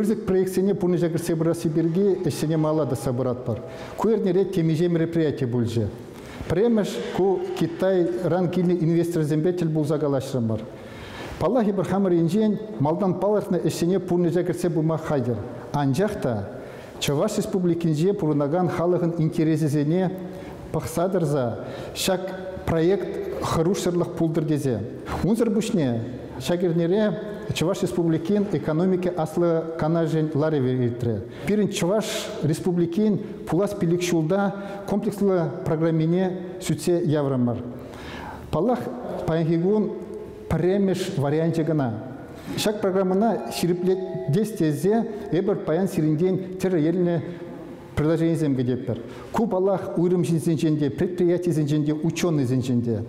Пызык проекцияне пунежа кірсе бұрасы берге әшіне малады сабырат бар. Көернере темеже мероприятие бөлже. Премеш ку Китай ранкильный инвестор зембетель бұл загалашырым бар. Палахи бір хамыр инжен малдан палыртны әшіне пунежа кірсе бұма хайдер. Анжақта Чуваш республикинже пурунаган халығын интересізене пақсадырза шак проект харушырлық пулдыр дезе. Унзыр бүшне шагернере Чуваш республикин экономика аслы канажен ларе веритре. Пирин Чуваш республикин пулас пиликшулда комплекслы программине сүтсе яврамар. Палах паянгигун премеш варианте гана. Шак программана шириплет действие эбер паян сиринден территориальное предложение земгедепер. Куб Аллах уйрым зинченде, предприятие зинченде, ученый зинченде.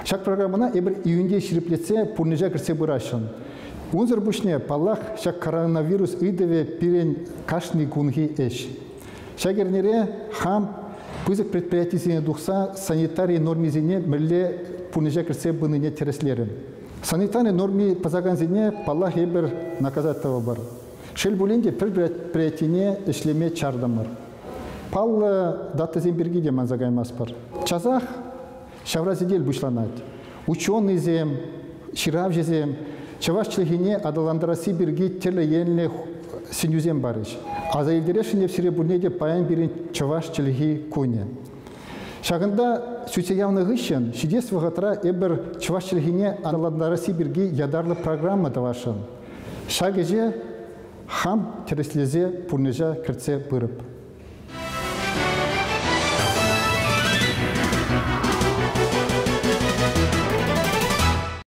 Шак программана эбер июнде шириплетсе пурнежа кірсе бұрашын. Унзыр бүшне Паллах шак коронавирус ыдыве пирен кашный кунги эш. Шагернере хам пызык предприятие духса санитарий нормизине мерле пурнежа кірсе быныне тереслерін. Санитарный норме позаганзине Паллах ебер наказаттава бар. Шел буленде предприятине эшлеме чардамар. Паллы даты земберги деман загаймас бар. Чазах шавразидель бушланат. Ученый зем, ширав жезем, чаваш члегине адаландараси берги теле енле синюзем барыш. А за елдерешине в серебурнеде паян берин чаваш члеги коне. Шагында сүте явны гыщен, чудес вагатра эбер чуваш члегине адаландараси берги ядарлы программа давашын. Шагеже хам тереслезе пурнежа кіртсе бұрып.